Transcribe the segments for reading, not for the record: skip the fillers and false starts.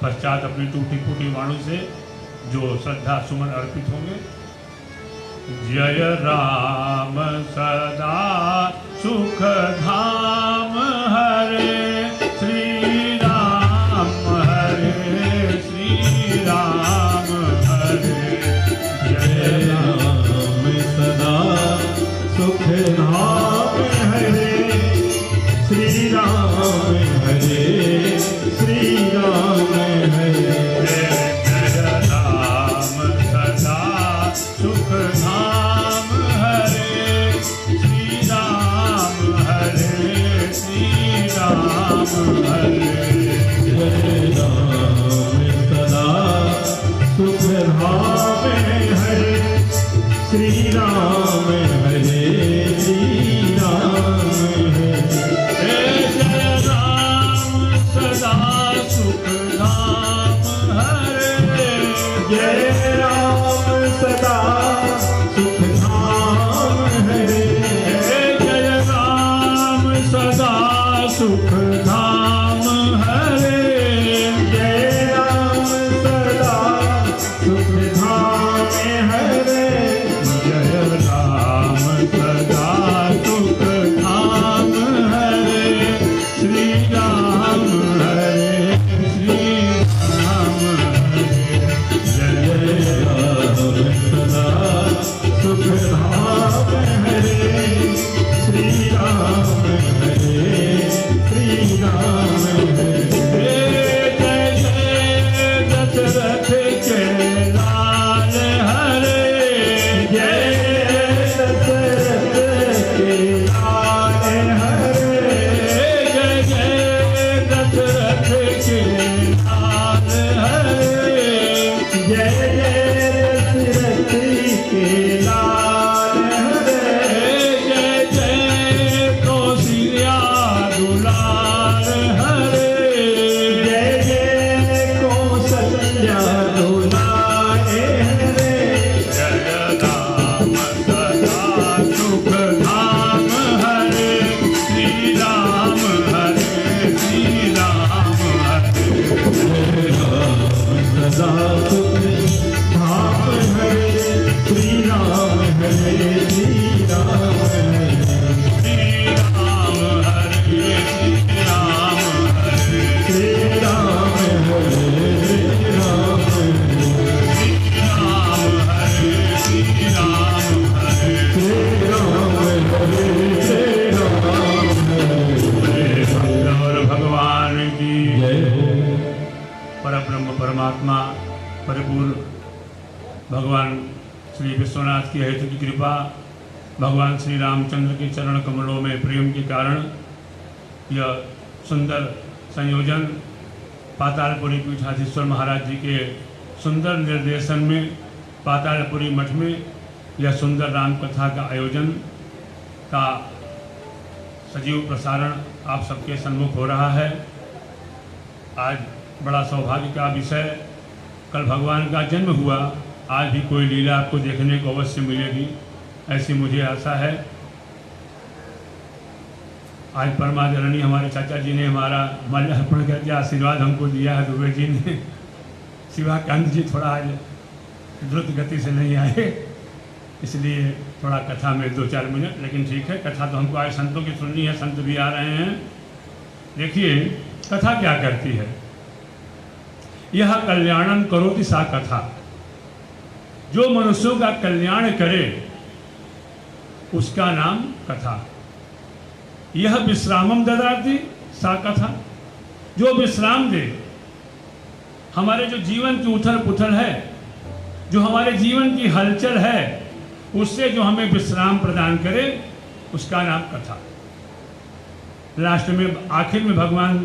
पश्चात अपनी टूटी फूटी वाणी से जो श्रद्धा सुमन अर्पित होंगे। जय राम सदा सुख धाम हरे श्री राम हरे श्री राम हरे। जय राम सदा सुख धाम हरे श्री राम हरे श्री राम हरे। जय राम सदा सुख धाम हरे श्री राम हरे श्री राम हरे। जय राम सदा सुख धाम हरे श्री राम हरे श्री राम हरे। जय राम सदा सुख धाम हरे। जय राम सदा सुख धाम हरे। जय राम सदा सुख धाम हरे। जय राम सदा सुख धाम हरे। जय राम सदा भगवान श्री विश्वनाथ की हेतु की कृपा, भगवान श्री रामचंद्र के चरण कमलों में प्रेम के कारण यह सुंदर संयोजन पातालपुरी पीठाधीश्वर महाराज जी के सुंदर निर्देशन में पातालपुरी मठ में यह सुंदर राम कथा का आयोजन का सजीव प्रसारण आप सबके सम्मुख हो रहा है। आज बड़ा सौभाग्य का विषय, कल भगवान का जन्म हुआ, आज भी कोई लीला आपको देखने को अवश्य मिलेगी, ऐसी मुझे आशा है। आज परमादरणीय हमारे चाचा जी ने हमारा माल्यार्पण करके आशीर्वाद हमको दिया है। दुबे जी ने, शिवाकांत जी थोड़ा आज द्रुत गति से नहीं आए, इसलिए थोड़ा कथा में 2-4 मिनट, लेकिन ठीक है। कथा तो हमको आज संतों की सुननी है, संत भी आ रहे हैं। देखिए कथा क्या करती है। यह कल्याणम करोति सा कथा, जो मनुष्यों का कल्याण करे उसका नाम कथा। यह विश्रामम ददाति सा कथा, जो विश्राम दे, हमारे जो जीवन की उथल पुथल है, जो हमारे जीवन की हलचल है, उससे जो हमें विश्राम प्रदान करे उसका नाम कथा। लास्ट में आखिर में भगवान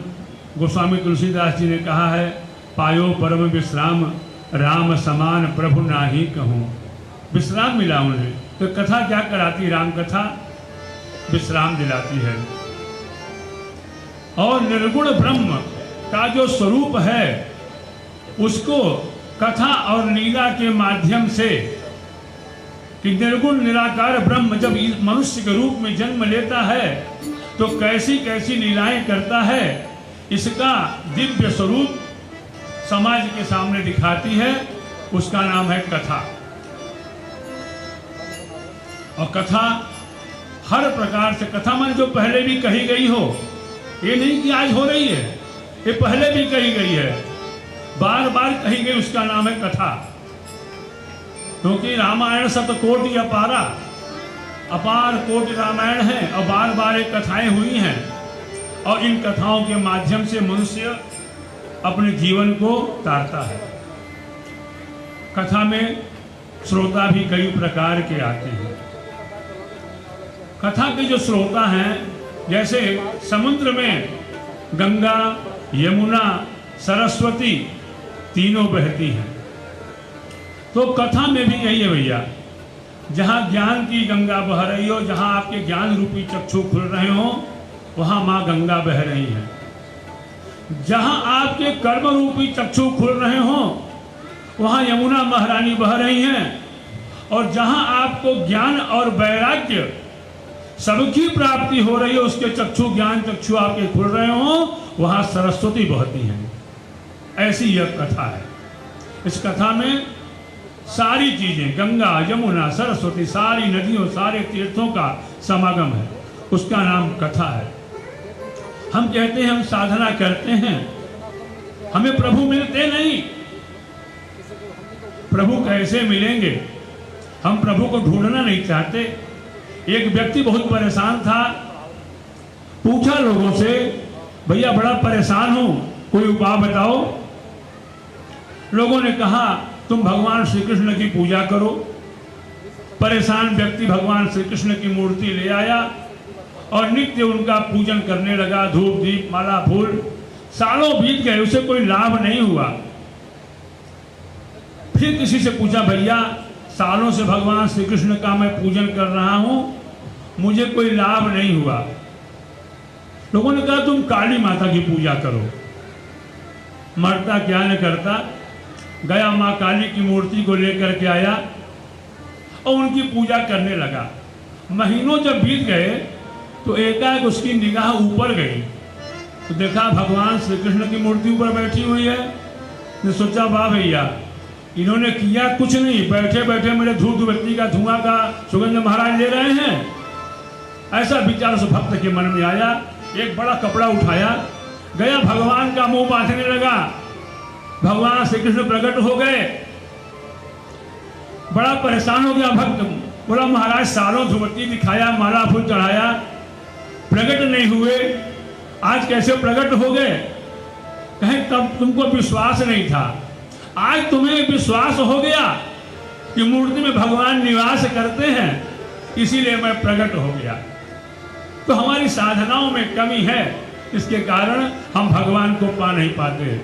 गोस्वामी तुलसीदास जी ने कहा है, पायो परम विश्राम राम समान प्रभु नाही कहूँ। विश्राम मिला उन्हें, तो कथा क्या कराती? राम कथा विश्राम दिलाती है। और निर्गुण ब्रह्म का जो स्वरूप है उसको कथा और लीला के माध्यम से, कि निर्गुण निराकार ब्रह्म जब मनुष्य के रूप में जन्म लेता है तो कैसी कैसी लीलाएं करता है, इसका दिव्य स्वरूप समाज के सामने दिखाती है, उसका नाम है कथा। और कथा हर प्रकार से, कथा मन जो पहले भी कही गई हो, ये नहीं कि आज हो रही है, ये पहले भी कही गई है, बार बार कही गई, उसका नाम है कथा। क्योंकि रामायण शतकोटि अपारा, अपार कोटि रामायण है और बार बार ये कथाएं हुई हैं, और इन कथाओं के माध्यम से मनुष्य अपने जीवन को तारता है। कथा में श्रोता भी कई प्रकार के आते हैं। कथा के जो श्रोता हैं, जैसे समुद्र में गंगा, यमुना, सरस्वती तीनों बहती हैं, तो कथा में भी यही है भैया। जहाँ ज्ञान की गंगा बह रही हो, जहाँ आपके ज्ञान रूपी चक्षु खुल रहे हो, वहाँ माँ गंगा बह रही है। जहाँ आपके कर्म रूपी चक्षु खुल रहे हो, वहाँ यमुना महारानी बह रही हैं। और जहाँ आपको ज्ञान और वैराग्य सबकी प्राप्ति हो रही है, उसके चक्षु, ज्ञान चक्षु आपके खुल रहे हो, वहाँ सरस्वती बहती हैं। ऐसी यह कथा है। इस कथा में सारी चीजें, गंगा, यमुना, सरस्वती, सारी नदियों, सारे तीर्थों का समागम है, उसका नाम कथा है। हम कहते हैं हम साधना करते हैं, हमें प्रभु मिलते नहीं। प्रभु कैसे मिलेंगे? हम प्रभु को ढूंढना नहीं चाहते। एक व्यक्ति बहुत परेशान था, पूछा लोगों से, भैया बड़ा परेशान हूं, कोई उपाय बताओ। लोगों ने कहा तुम भगवान श्री कृष्ण की पूजा करो। परेशान व्यक्ति भगवान श्री कृष्ण की मूर्ति ले आया और नित्य उनका पूजन करने लगा, धूप दीप माला फूल। सालों बीत गए, उसे कोई लाभ नहीं हुआ। फिर किसी से पूछा, भैया सालों से भगवान श्री कृष्ण का मैं पूजन कर रहा हूं, मुझे कोई लाभ नहीं हुआ। लोगों ने कहा तुम काली माता की पूजा करो। मरता क्या न करता, गया माँ काली की मूर्ति को लेकर के आया और उनकी पूजा करने लगा। महीनों जब बीत गए तो एकाएक उसकी निगाह ऊपर गई, तो देखा भगवान श्री कृष्ण की मूर्ति ऊपर बैठी हुई है। ने सोचा वाह भैया, इन्होंने किया कुछ नहीं, बैठे बैठे मेरे धूप बत्ती का धुआं का सुगंध महाराज ले रहे हैं। ऐसा विचार उस भक्त के मन में आया। एक बड़ा कपड़ा उठाया, गया भगवान का मुंह बांधने लगा। भगवान श्री कृष्ण प्रकट हो गए। बड़ा परेशान हो गया भक्त, बोला महाराज सालों धूपबत्ती दिखाया, माला फूल चढ़ाया, प्रकट नहीं हुए, आज कैसे प्रकट हो गए? कहें तब तुमको विश्वास नहीं था, आज तुम्हें विश्वास हो गया कि मूर्ति में भगवान निवास करते हैं, इसीलिए मैं प्रकट हो गया। तो हमारी साधनाओं में कमी है, इसके कारण हम भगवान को पा नहीं पाते।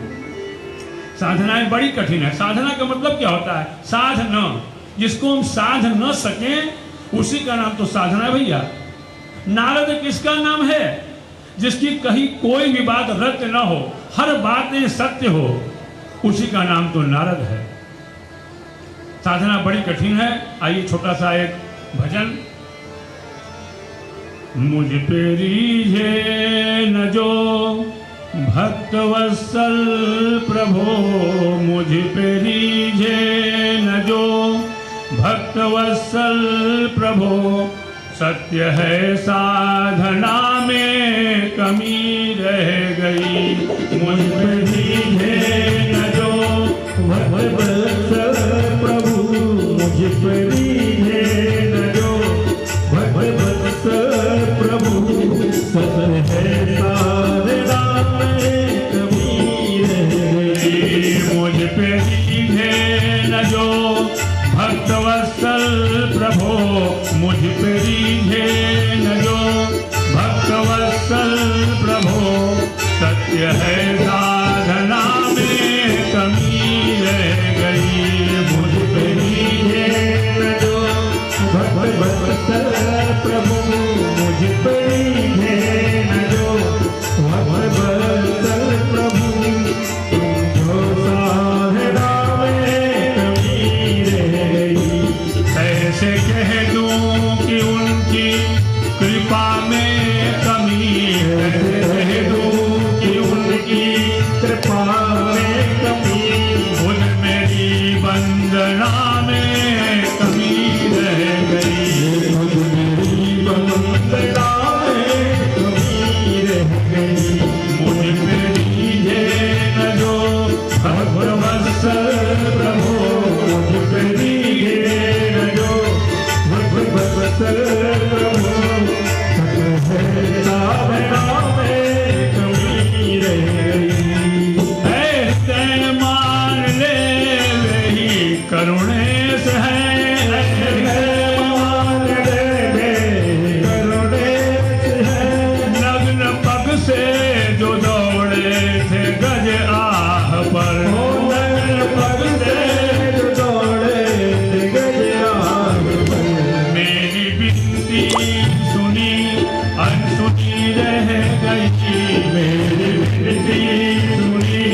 साधनाएं बड़ी कठिन है। साधना का मतलब क्या होता है? साधना, जिसको हम साध न सकें उसी का नाम तो साधना है भैया। नारद किसका नाम है? जिसकी कहीं कोई भी बात रद्द न हो, हर बातें सत्य हो, उसी का नाम तो नारद है। साधना बड़ी कठिन है। आइए छोटा सा एक भजन। मुझ पे रीझे न जो भक्त वत्सल प्रभो, मुझ पे रीझे न जो भक्त वत्सल प्रभो, सत्य है साधना में कमी रह गई। मुझ पे रीझे न जो भक्त वत्सल प्रभु, मुझ पे रीझे न जो भक्त वत्सल प्रभु, सत्य है साधना में कमी रह गई। मुझ पे रीझे न जो भक्त वत्सल प्रभो, मुझ पे रीझे न जो भक्त वत्सल प्रभो, सत्य है साधना में कमी रह गई। मुझ पे रीझे न जो भक्त वत्सल प्रभु, मुझ पे रीझे न जो भक्त वत्सल प्रभु, जो साधना में कमी रह गई। ऐसे कह दूं कि उनकी कृपा में कमी है, कह दूं कि उनकी कृपा में कमी, उन मेरी वंदना में कमी रह गई। उन मेरी वंदना में कमी रह गई। मुझ पे रीझे न जो भक्त वत्सल प्रभु, मुझ पे रीझे न जो भक्त वत्सल प्रभु, सत्य है साधना में कमी रह गई। ऐसे मान ले वही करुणेश है, मान ले करुणेश है। नग्न पग से जो दौड़े थे गज आह पर, नग्न पग से जो दौड़े थे गज आह पर, मेरी बिनती सुनी अनसुनी रह गई। मेरी बिनती सुनी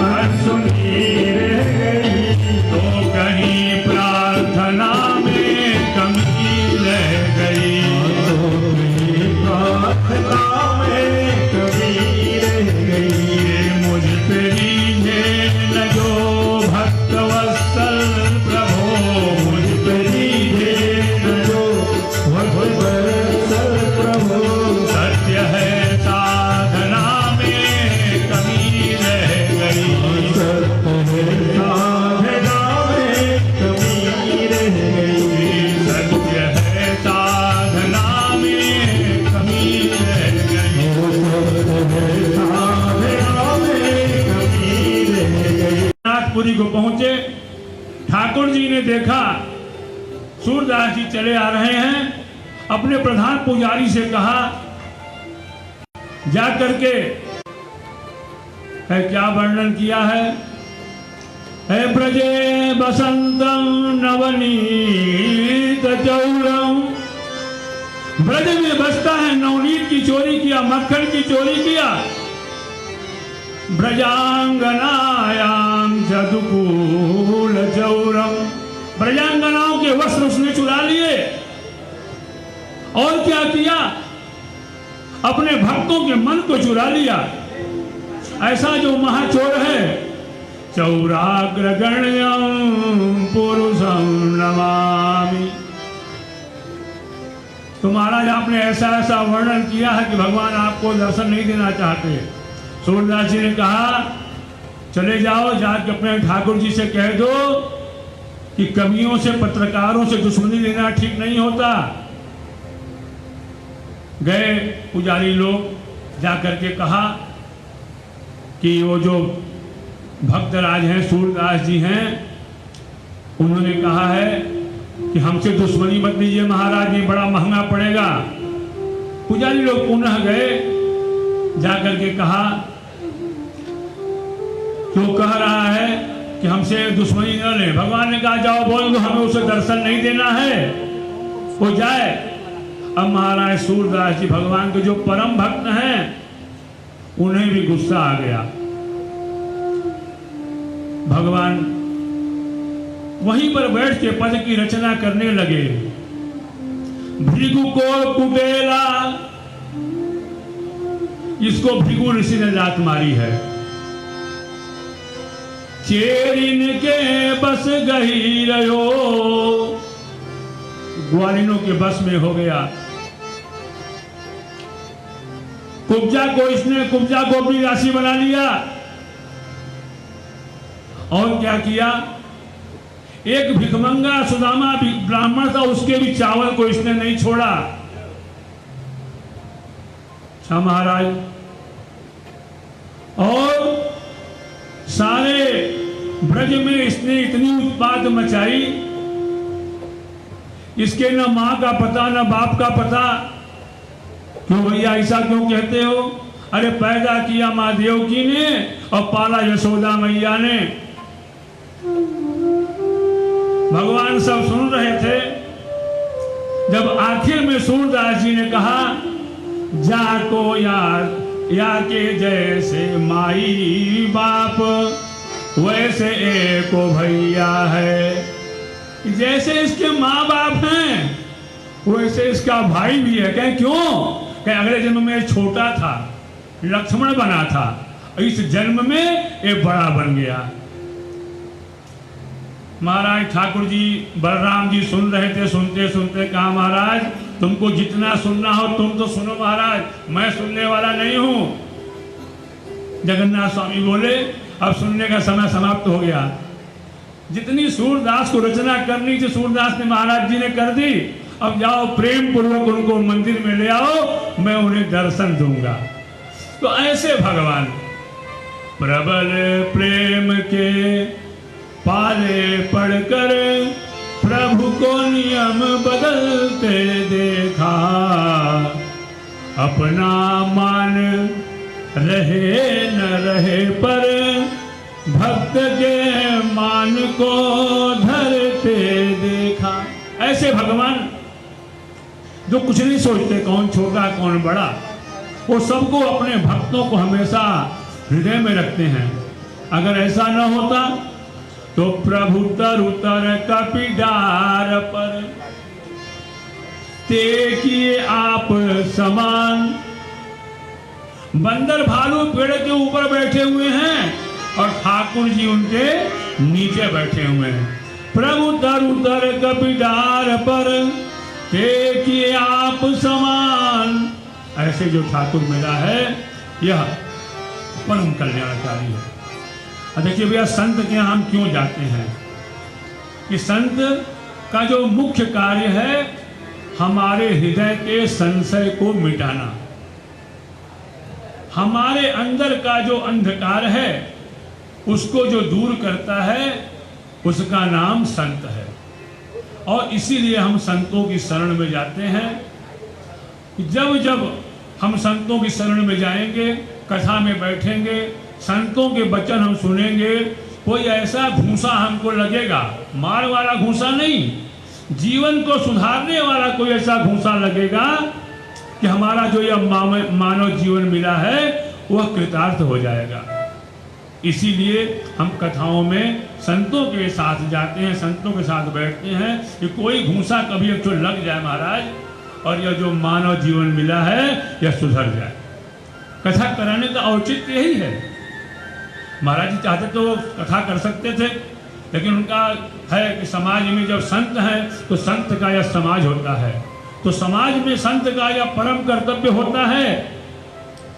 अनसुनी रह गई। तो कहीं प्रार्थना में कमी रह गई, तो कहीं प्रार्थना में कमी रह गई। मुझ पे रीझे न जो भक्त वत्सल प्रभो, मुझ पे रीझे न जो भक्त वत्सल प्रभो, सत्य है साधना में कमी रह गई। सत्य है साधना में कमी रह गई। सत्य है साधना में कमी रह गई। सत्य है साधना में कमी रह गई। नाथपुरी को पहुंचे, ठाकुर जी ने देखा सूरदास जी चले आ रहे हैं। अपने प्रधान पुजारी से कहा, जा करके है क्या वर्णन किया है? ब्रजे बसंतम नवनीत चौरम, ब्रज में बसता है नवनीत की चोरी किया, मक्खन की चोरी किया। ब्रजांगनायाम जदुकूल चौरम, ब्रजांगनाओं के वस्त्र उसने चुरा लिए। और क्या किया? अपने भक्तों के मन को चुरा लिया। ऐसा जो महाचोर है, चौराग्रगण्यम पुरुषम नमामि। तो महाराज आपने ऐसा ऐसा वर्णन किया है कि भगवान आपको दर्शन नहीं देना चाहते। सूरदास जी ने कहा, चले जाओ, जाकर अपने ठाकुर जी से कह दो कि कवियों से, पत्रकारों से दुश्मनी लेना ठीक नहीं होता। गए पुजारी लोग, जाकर के कहा कि वो जो भक्तराज हैं सूरदास जी हैं, उन्होंने कहा है कि हमसे दुश्मनी मत लीजिए महाराज, ये बड़ा महंगा पड़ेगा। पुजारी लोग पुनः गए, जाकर के कहा जो कह रहा है कि हमसे दुश्मनी न ले। भगवान ने कहा जाओ बोल दो हमें उसे दर्शन नहीं देना है, वो जाए। अब महाराज सूरदास जी भगवान के जो परम भक्त हैं उन्हें भी गुस्सा आ गया। भगवान वहीं पर बैठ के पद की रचना करने लगे। भृगु को कुटेला, इसको भृगु ऋषि ने लात मारी है। चेरिन के बस गही रहो, ग्वालिनों के बस में हो गया। कुब्जा को इसने कुब्जा को अपनी राशि बना लिया। और क्या किया, एक भिखमंगा सुदामा ब्राह्मण था, उसके भी चावल को इसने नहीं छोड़ा। अच्छा महाराज, और सारे ब्रज में इसने इतनी उत्पात मचाई, इसके न मां का पता न बाप का पता। क्यों भैया ऐसा क्यों कहते हो? अरे पैदा किया मां देवकी ने और पाला यशोदा मैया ने। भगवान सब सुन रहे थे। जब आखिर में सूरदास जी ने कहा जाको या के जैसे माई बाप वैसे एको भैया है, जैसे इसके माँ बाप हैं वैसे इसका भाई भी है। कहें क्यों? कहें अगले जन्म में छोटा था, लक्ष्मण बना था, इस जन्म में ये बड़ा बन गया। महाराज ठाकुर जी बलराम जी सुन रहे थे। सुनते सुनते कहा महाराज तुमको जितना सुनना हो तुम तो सुनो महाराज, मैं सुनने वाला नहीं हूं। जगन्नाथ स्वामी बोले अब सुनने का समय समाप्त हो गया। जितनी सूरदास को रचना करनी थी सूरदास ने महाराज जी ने कर दी। अब जाओ प्रेम पूर्वक उनको मंदिर में ले आओ, मैं उन्हें दर्शन दूंगा। तो ऐसे भगवान प्रबल प्रेम के पाले पढ़कर प्रभु को नियम बदलते देखा, अपना मान रहे न रहे पर भक्त के मान को धरते देखा। ऐसे भगवान जो कुछ नहीं सोचते कौन छोटा कौन बड़ा, वो सबको अपने भक्तों को हमेशा हृदय में रखते हैं। अगर ऐसा न होता तो प्रभु तरु तर कपिडार पर ते किए आप समान। बंदर भालू पेड़ के ऊपर बैठे हुए हैं और ठाकुर जी उनके नीचे बैठे हुए हैं। प्रभु तरु तर कपिडार पर ते किए आप समान। ऐसे जो ठाकुर मिला है यह परम कल्याणकारी है। देखिए भैया संत के यहाँ हम क्यों जाते हैं कि संत का जो मुख्य कार्य है हमारे हृदय के संशय को मिटाना। हमारे अंदर का जो अंधकार है उसको जो दूर करता है उसका नाम संत है। और इसीलिए हम संतों की शरण में जाते हैं। जब जब हम संतों की शरण में जाएंगे, कथा में बैठेंगे, संतों के वचन हम सुनेंगे, कोई ऐसा घूंसा हमको लगेगा, मार वाला घूंसा नहीं, जीवन को सुधारने वाला कोई ऐसा घूंसा लगेगा कि हमारा जो यह मानव जीवन मिला है वह कृतार्थ हो जाएगा। इसीलिए हम कथाओं में संतों के साथ जाते हैं, संतों के साथ बैठते हैं कि कोई घूंसा कभी एक तो लग जाए महाराज, और यह जो मानव जीवन मिला है यह सुधर जाए। कथा कराने का औचित्य यही है। महाराज जी चाहते तो कथा कर सकते थे, लेकिन उनका है कि समाज में जब संत हैं तो संत का यह समाज होता है। तो समाज में संत का यह परम कर्तव्य होता है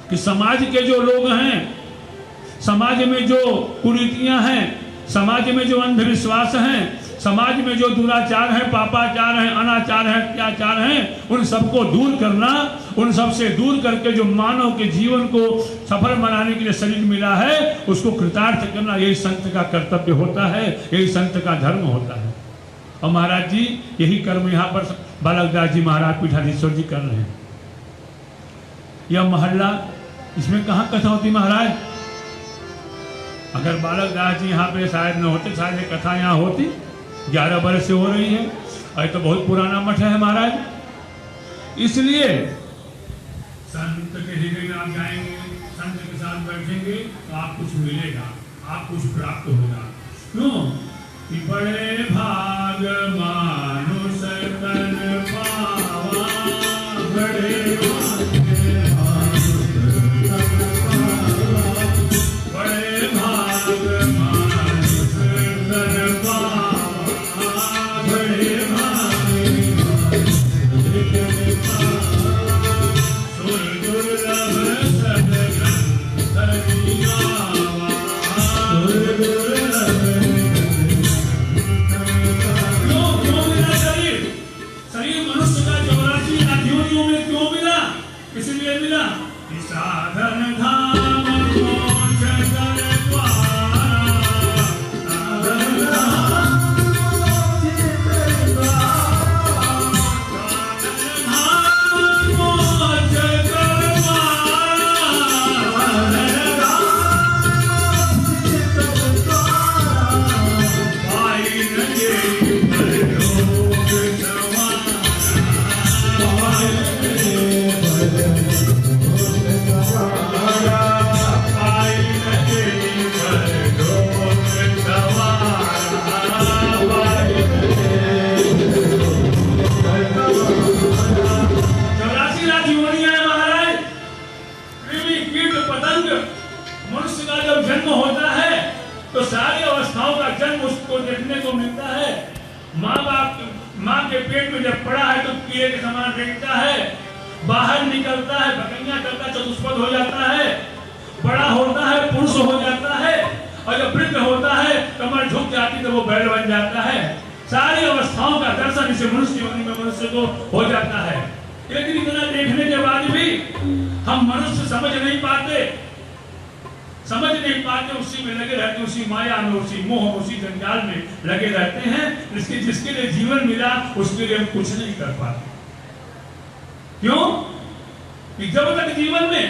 कि समाज के जो लोग हैं, समाज में जो कुरीतियां हैं, समाज में जो अंधविश्वास हैं, समाज में जो दुराचार है, पापाचार है, अनाचार है, अत्याचार है, उन सबको दूर करना, उन सब से दूर करके जो मानव के जीवन को सफल बनाने के लिए शरीर मिला है उसको कृतार्थ करना, यही संत का कर्तव्य होता है, यही संत का धर्म होता है। और महाराज जी यही कर्म यहाँ पर बालकदास जी महाराज पीठाधीश्वर जी कर रहे हैं। यह महल्ला, इसमें कहाँ कथा होती महाराज? अगर बालकदास जी यहाँ पे शायद न होते, शायद ये कथा यहाँ होती। 11 वर्ष से हो रही है और ये तो बहुत पुराना मठ है महाराज। इसलिए संत के हृदय में आप जाएंगे, संत के साथ बैठेंगे तो आप कुछ मिलेगा, आप कुछ प्राप्त होगा। क्यों कि बड़े भाग मानुष तन पावा, बड़े माँ के पेट में जब पड़ा है तो कीड़े के समान देखता है, बाहर निकलता है, भगैया करता, चतुष्पद हो जाता है, बड़ा होता है, पुरुष हो जाता है, और जब वृद्ध होता है कमर झुक जाती तो वो बैल बन जाता है। सारी अवस्थाओं का दर्शन इसे मनुष्य योनि में मनुष्य को हो जाता है। लेकिन इतना देखने के बाद भी हम मनुष्य समझ नहीं पाते, उसी में लगे रहते, उसी माया में, उसी मोह, उसी जंजाल में लगे रहते हैं। जिसके लिए जीवन मिला उसके लिए हम कुछ नहीं कर पाते। क्यों कि जब तक जीवन में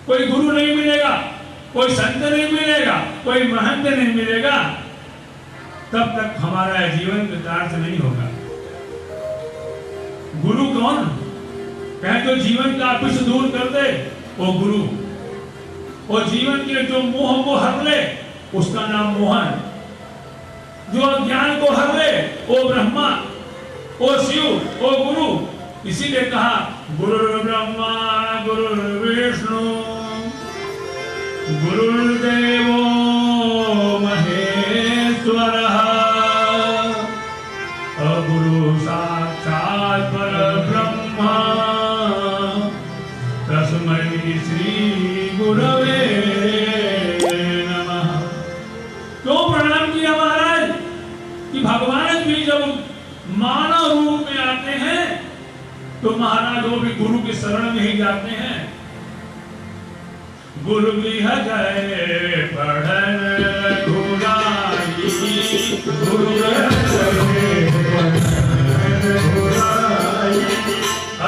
कोई गुरु नहीं मिलेगा, कोई संत नहीं मिलेगा, कोई महंत नहीं मिलेगा, तब तक हमारा जीवन कृतार्थ नहीं होगा। गुरु कौन? कहे तो जीवन का कुछ दूर कर दे वो गुरु, और जीवन के जो मोह को हर ले उसका नाम मोहन, जो ज्ञान को हर ले वो ब्रह्मा, वो शिव, वो गुरु। इसीलिए कहा गुरु ब्रह्मा गुरु विष्णु गुरुर्देवो महेश्वरः गुरु साक्षात् परब्रह्म तस्मै श्री गुरवे नमः। क्यों प्रणाम किया महाराज? कि भगवान भी जब मानव रूप में आते हैं तो महाराज वो भी गुरु की शरण में ही जाते हैं। गुरु गृह गए पढ़न घुराई, गुरु गृह गए पढ़न घुराई,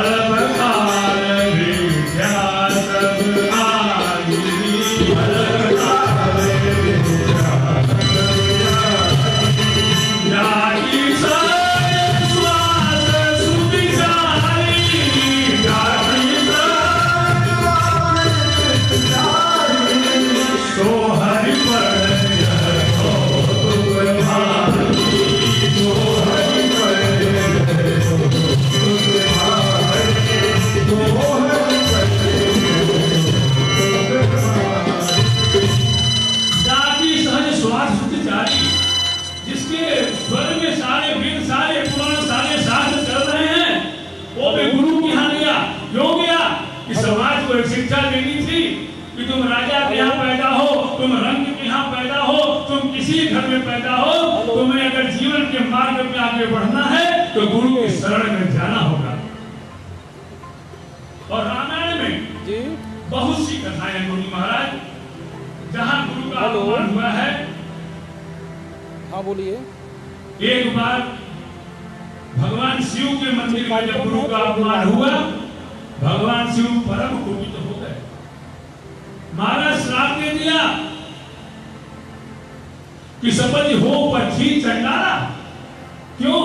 अलग काल विद्या सब आई, अलग काल विद्या जाति शिक्षा देनी थी कि तुम राजा के यहाँ पैदा हो, तुम रंग के यहाँ पैदा हो, तुम किसी किसी घर में पैदा हो, तुम्हें अगर जीवन के मार्ग में आगे बढ़ना है तो गुरु की शरण में जाना होगा। और रामायण में जी बहुत सी कथाएं गुरु महाराज, जहां गुरु का अपमान हुआ है। हाँ बोलिए। एक बार भगवान शिव के मंदिर में जब गुरु का अपमान हुआ, भगवान शिव परम कुपित हो गए। महाराज श्राप दे दिया कि सपति हो पक्षी चंडाला। क्यों?